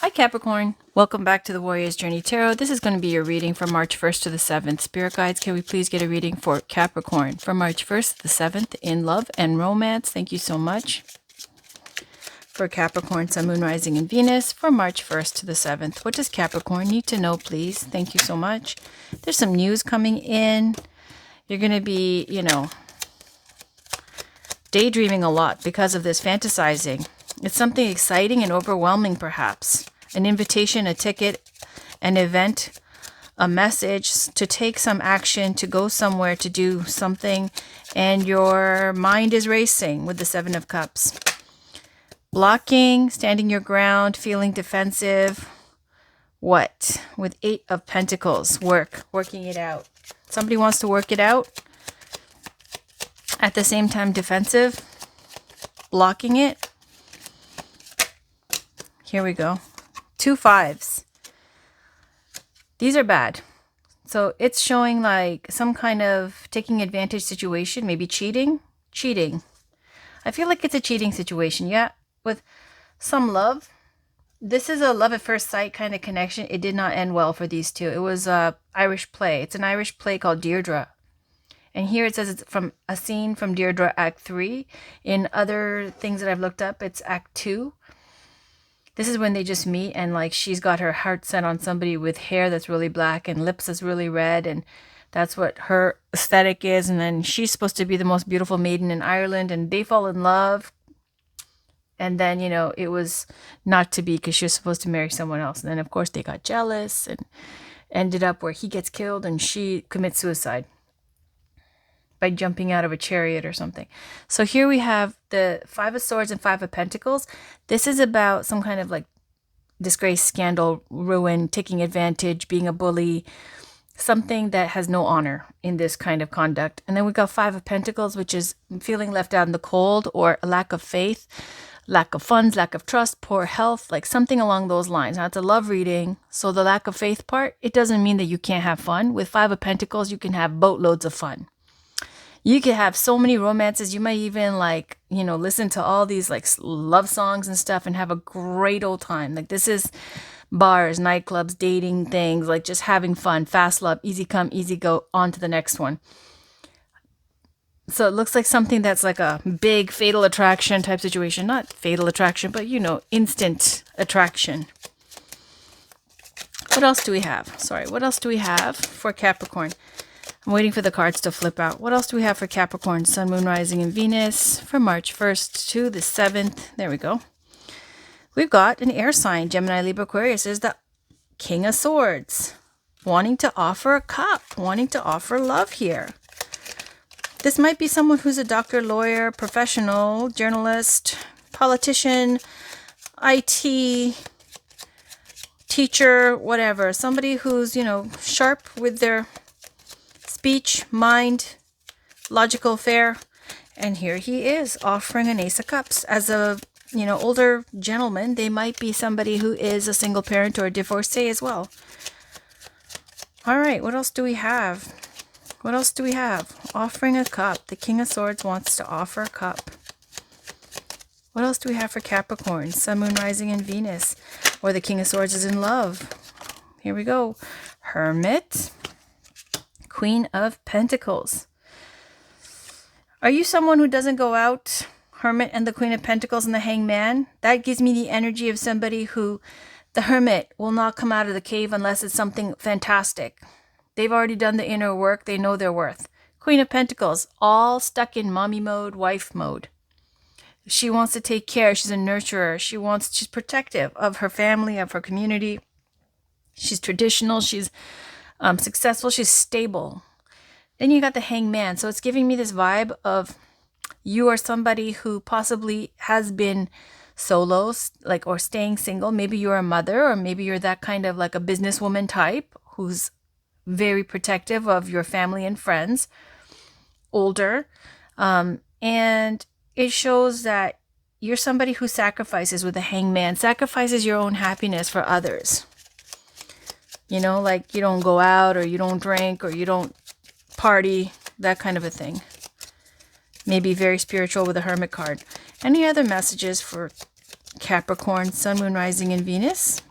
Hi Capricorn, welcome back to the Warrior's Journey Tarot. This is going to be your reading from March 1st to the 7th. Spirit guides, can we please get a reading for Capricorn from March 1st to the 7th in love and romance? Thank you so much. For Capricorn, Sun, Moon, Rising, and Venus for March 1st to the 7th. What does Capricorn need to know, please? Thank you so much. There's some news coming in. You're going to be, daydreaming a lot because of this fantasizing. It's something exciting and overwhelming, perhaps. An invitation, a ticket, an event, a message to take some action, to go somewhere, to do something, and your mind is racing with the Seven of Cups. Blocking, standing your ground, feeling defensive. What? With Eight of Pentacles, working it out. Somebody wants to work it out. At the same time, defensive, blocking it. Here we go. 2 5s. These are bad. So it's showing like some kind of taking advantage situation, maybe cheating. I feel like it's a cheating situation. Yeah, with some love. This is a love at first sight kind of connection. It did not end well for these two. It was a Irish play. It's an Irish play called Deirdre. And here it says it's from a scene from Deirdre Act 3. In other things that I've looked up, it's Act 2. This is when they just meet and like she's got her heart set on somebody with hair that's really black and lips that's really red, and that's what her aesthetic is. And then she's supposed to be the most beautiful maiden in Ireland, and they fall in love. And then, it was not to be because she was supposed to marry someone else. And then, of course, they got jealous and ended up where he gets killed and she commits suicide by jumping out of a chariot or something. So here we have the 5 of Swords and 5 of Pentacles. This is about some kind of like disgrace, scandal, ruin, taking advantage, being a bully, something that has no honor in this kind of conduct. And then we got 5 of Pentacles, which is feeling left out in the cold or a lack of faith, lack of funds, lack of trust, poor health, like something along those lines. Now, it's a love reading, so the lack of faith part, it doesn't mean that you can't have fun. With 5 of Pentacles, you can have boatloads of fun. You could have so many romances. You might even listen to all these like love songs and stuff and have a great old time. Like this is bars, nightclubs, dating things, like just having fun, fast love, easy come, easy go, on to the next one. So it looks like something that's like a big fatal attraction type situation. Not fatal attraction, but instant attraction. What else do we have? What else do we have for Capricorn? I'm waiting for the cards to flip out. What else do we have for Capricorn, Sun, Moon, Rising, and Venus for March 1st to the 7th? There we go. We've got an air sign, Gemini, Libra, Aquarius. Is the King of Swords, wanting to offer a cup, wanting to offer love here. This might be someone who's a doctor, lawyer, professional, journalist, politician, IT, teacher, whatever. Somebody who's, sharp with their speech, mind, logical, fair. And here he is offering an Ace of Cups. As a older gentleman, they might be somebody who is a single parent or a divorcee as well. All right, what else do we have? Offering a cup. The King of Swords wants to offer a cup. What else do we have for Capricorn, Sun, Moon, Rising, and Venus? Or the King of Swords is in love. Here we go. Hermit, Queen of Pentacles. Are you someone who doesn't go out? Hermit and the Queen of Pentacles and the Hangman. That gives me the energy of somebody who, the Hermit, will not come out of the cave unless it's something fantastic. They've already done the inner work. They know their worth. Queen of Pentacles, all stuck in mommy mode, wife mode. She wants to take care. She's a nurturer. She's protective of her family, of her community. She's traditional. She's successful. She's stable. Then you got the Hangman. So it's giving me this vibe of you are somebody who possibly has been solo, or staying single. Maybe you're a mother, or maybe you're that kind of like a businesswoman type who's very protective of your family and friends, older. And it shows that you're somebody who sacrifices with the Hangman, sacrifices your own happiness for others. Like you don't go out, or you don't drink, or you don't party, that kind of a thing. Maybe very spiritual with a Hermit card. Any other messages for Capricorn, Sun, Moon, Rising, and Venus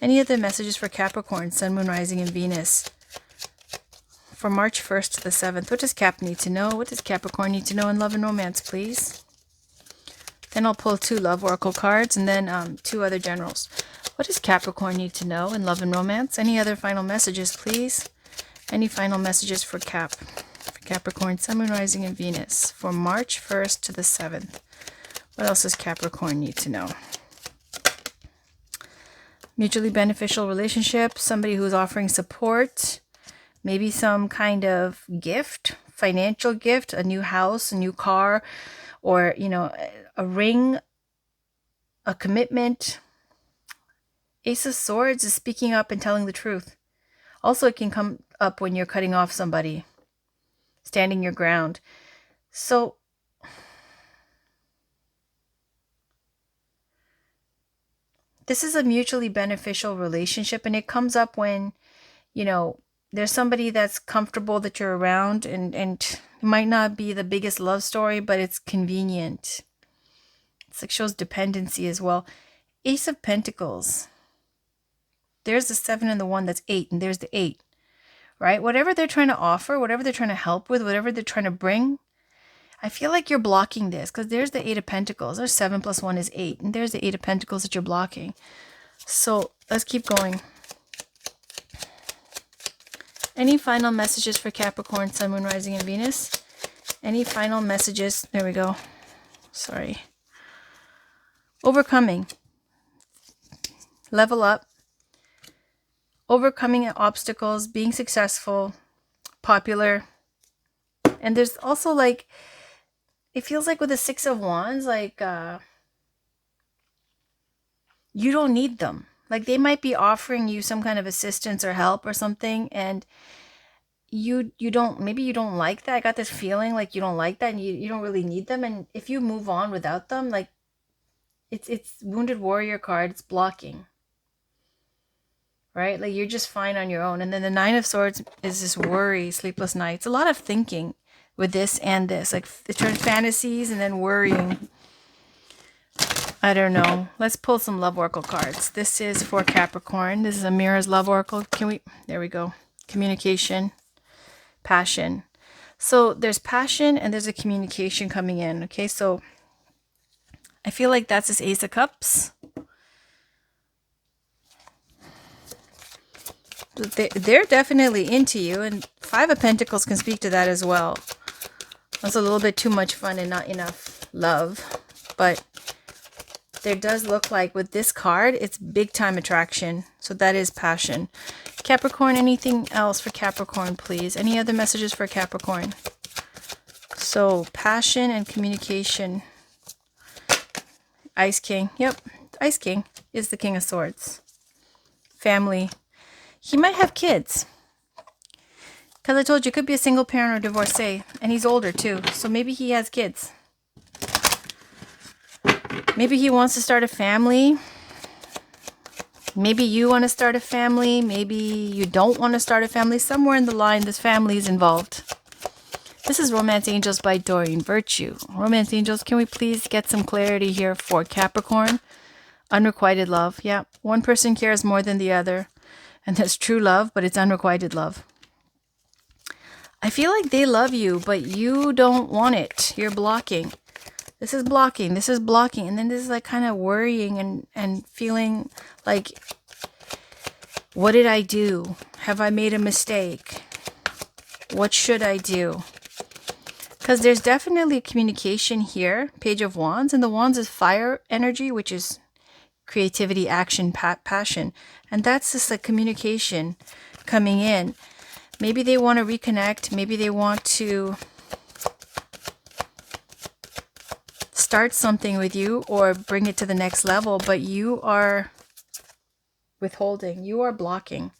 Any other messages for Capricorn, Sun, Moon, Rising, and Venus for March 1st to the 7th? What does Cap need to know? What does Capricorn need to know in love and romance, please? Then I'll pull 2 love oracle cards and then 2 other generals. What does Capricorn need to know in love and romance? Any other final messages, please? Any final messages for Capricorn, Sun, Moon, Rising, and Venus for March 1st to the 7th? What else does Capricorn need to know? Mutually beneficial relationship, somebody who's offering support, maybe some kind of gift, financial gift, a new house, a new car, or, you know, a ring, a commitment. Ace of Swords is speaking up and telling the truth. Also, it can come up when you're cutting off somebody, standing your ground. So, this is a mutually beneficial relationship, and it comes up when, you know, there's somebody that's comfortable that you're around, and it might not be the biggest love story, but it's convenient. It's like shows dependency as well. Ace of Pentacles. There's the 7 and the 1, that's 8, and there's the 8, right? Whatever they're trying to offer, whatever they're trying to help with, whatever they're trying to bring, I feel like you're blocking this, because there's the 8 of Pentacles. There's 7 plus 1 is 8, and there's the 8 of Pentacles that you're blocking. So let's keep going. Any final messages for Capricorn, Sun, Moon, Rising, and Venus? Any final messages? There we go. Sorry. Overcoming. Level up. Overcoming obstacles, being successful, popular. And there's also like, it feels like with the 6 of Wands, like you don't need them. Like they might be offering you some kind of assistance or help or something, and you don't, maybe you don't like that. I got this feeling like you don't like that, and you don't really need them. And if you move on without them, like it's Wounded Warrior card, it's blocking. Right? Like you're just fine on your own. And then the 9 of Swords is this worry, sleepless nights. A lot of thinking with this and this. Like it turns fantasies and then worrying. I don't know. Let's pull some love oracle cards. This is for Capricorn. This is a Mirror's love oracle. There we go. Communication, passion. So there's passion and there's a communication coming in. Okay, so I feel like that's this Ace of Cups. They're definitely into you, and 5 of Pentacles can speak to that as well. That's a little bit too much fun and not enough love, but there does look like with this card, it's big time attraction. So that is passion. Capricorn, anything else for Capricorn, please? Any other messages for Capricorn? So passion and communication. Ice King. Yep, Ice King is the King of Swords. Family. He might have kids. Because I told you, it could be a single parent or divorcee. And he's older too. So maybe he has kids. Maybe he wants to start a family. Maybe you want to start a family. Maybe you don't want to start a family. Somewhere in the line, this family is involved. This is Romance Angels by Doreen Virtue. Romance Angels, can we please get some clarity here for Capricorn? Unrequited love. Yeah, one person cares more than the other. And that's true love, but it's unrequited love. I feel like they love you, but you don't want it. You're blocking. This is blocking. This is blocking. And then this is like kind of worrying and feeling like, what did I do? Have I made a mistake? What should I do? Because there's definitely communication here. Page of Wands. And the Wands is fire energy, which is creativity, action, passion. And that's just like communication coming in. Maybe they want to reconnect. Maybe they want to start something with you or bring it to the next level, but you are withholding. You are blocking.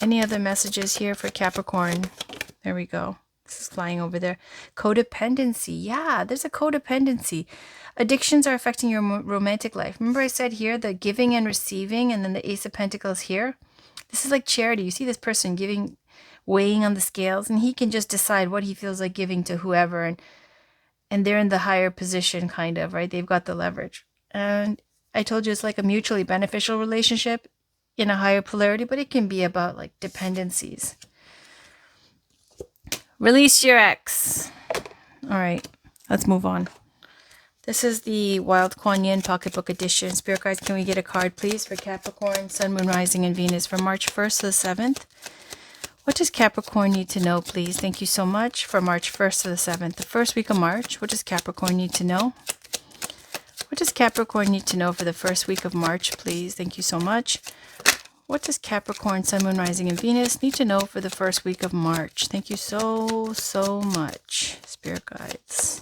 Any other messages here for Capricorn? There we go. This is flying over there. Codependency. Yeah, there's a codependency. Addictions are affecting your romantic life. Remember I said here the giving and receiving, and then the Ace of Pentacles here? This is like charity. You see this person giving, weighing on the scales, and he can just decide what he feels like giving to whoever, and they're in the higher position, kind of, right? They've got the leverage. And I told you it's like a mutually beneficial relationship in a higher polarity, but it can be about like dependencies. Release your ex. All right, let's move on. This is the Wild Kuan Yin Pocketbook Edition. Spirit guides, can we get a card, please, for Capricorn, Sun, Moon, Rising, and Venus from March 1st to the 7th? What does Capricorn need to know, please? Thank you so much. For March 1st to the 7th, the first week of March, what does Capricorn need to know? What does Capricorn need to know for the first week of March, please? Thank you so much. What does Capricorn, Sun, Moon, Rising, and Venus need to know for the first week of March? Thank you so, so much, Spirit guides.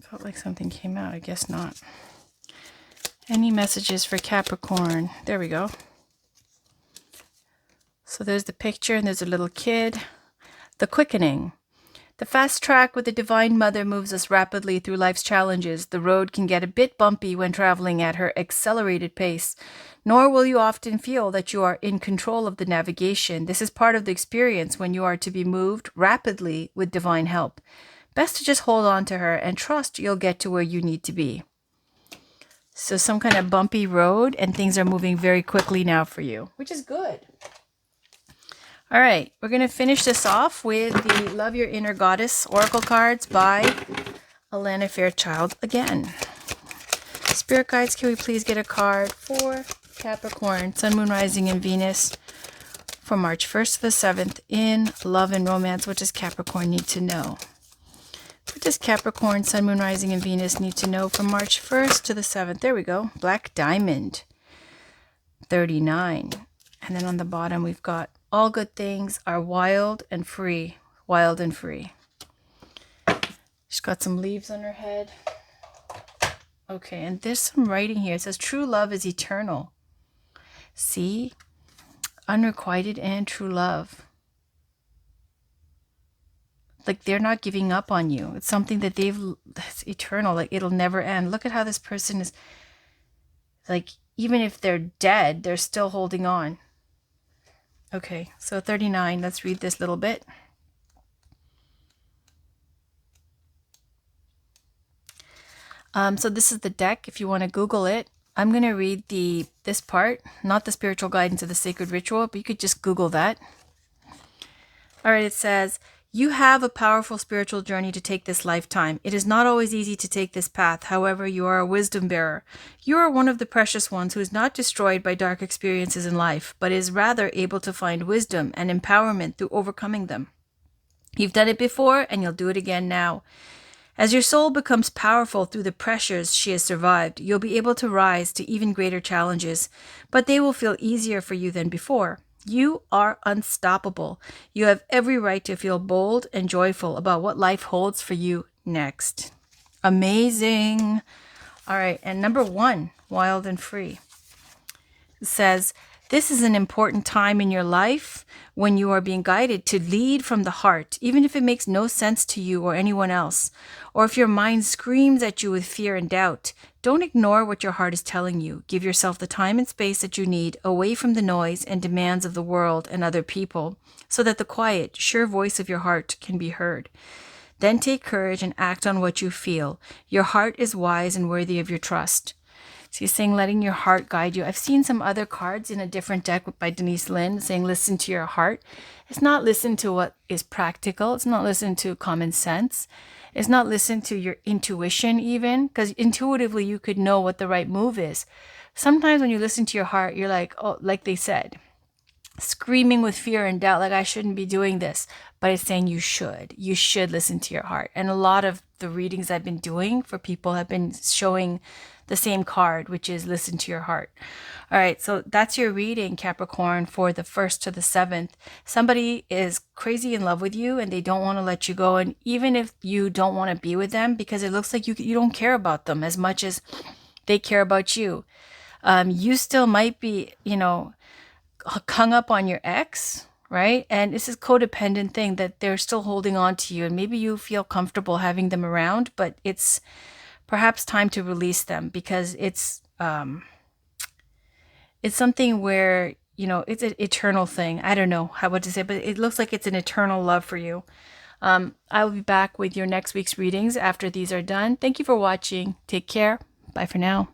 Felt like something came out. I guess not. Any messages for Capricorn? There we go. So there's the picture and there's a little kid. The quickening. The fast track with the Divine Mother moves us rapidly through life's challenges. The road can get a bit bumpy when traveling at her accelerated pace, nor will you often feel that you are in control of the navigation. This is part of the experience when you are to be moved rapidly with divine help. Best to just hold on to her and trust you'll get to where you need to be. So some kind of bumpy road and things are moving very quickly now for you, which is good. All right, we're going to finish this off with the Love Your Inner Goddess Oracle cards by Alana Fairchild again. Spirit guides, can we please get a card for Capricorn, Sun, Moon, Rising, and Venus from March 1st to the 7th in love and romance? What does Capricorn need to know? What does Capricorn, Sun, Moon, Rising, and Venus need to know from March 1st to the 7th? There we go. Black Diamond, 39. And then on the bottom, we've got all good things are wild and free. Wild and free. She's got some leaves on her head. Okay, and there's some writing here. It says, true love is eternal. See? Unrequited and true love. Like they're not giving up on you. It's something that that's eternal. Like it'll never end. Look at how this person is, like, even if they're dead, they're still holding on. Okay, so 39, let's read this little bit. So this is the deck. If you want to Google it, I'm going to read this part, not the spiritual guidance of the sacred ritual, but you could just Google that. All right, it says, you have a powerful spiritual journey to take this lifetime. It is not always easy to take this path. However, you are a wisdom bearer. You are one of the precious ones who is not destroyed by dark experiences in life, but is rather able to find wisdom and empowerment through overcoming them. You've done it before, and you'll do it again now. As your soul becomes powerful through the pressures she has survived, you'll be able to rise to even greater challenges, but they will feel easier for you than before. You are unstoppable. You have every right to feel bold and joyful about what life holds for you next. Amazing. All right, and number 1, wild and free. It says, this is an important time in your life when you are being guided to lead from the heart, even if it makes no sense to you or anyone else, or if your mind screams at you with fear and doubt. Don't ignore what your heart is telling you. Give yourself the time and space that you need away from the noise and demands of the world and other people, so that the quiet, sure voice of your heart can be heard. Then take courage and act on what you feel. Your heart is wise and worthy of your trust. So he's saying letting your heart guide you. I've seen some other cards in a different deck by Denise Lynn saying listen to your heart. It's not listen to what is practical. It's not listen to common sense. It's not listen to your intuition even, because intuitively you could know what the right move is. Sometimes when you listen to your heart, you're like, oh, like they said, screaming with fear and doubt, like I shouldn't be doing this. But it's saying you should. You should listen to your heart. And a lot of the readings I've been doing for people have been showing the same card, which is listen to your heart. All right, so that's your reading, Capricorn, for the 1st to the 7th. Somebody is crazy in love with you and they don't want to let you go. And even if you don't want to be with them, because it looks like you don't care about them as much as they care about you, you still might be, hung up on your ex, right? And this is codependent thing that they're still holding on to you. And maybe you feel comfortable having them around, but it's perhaps time to release them, because it's something where, you know, it's an eternal thing. I don't know what to say, but it looks like it's an eternal love for you. I will be back with your next week's readings after these are done. Thank you for watching. Take care. Bye for now.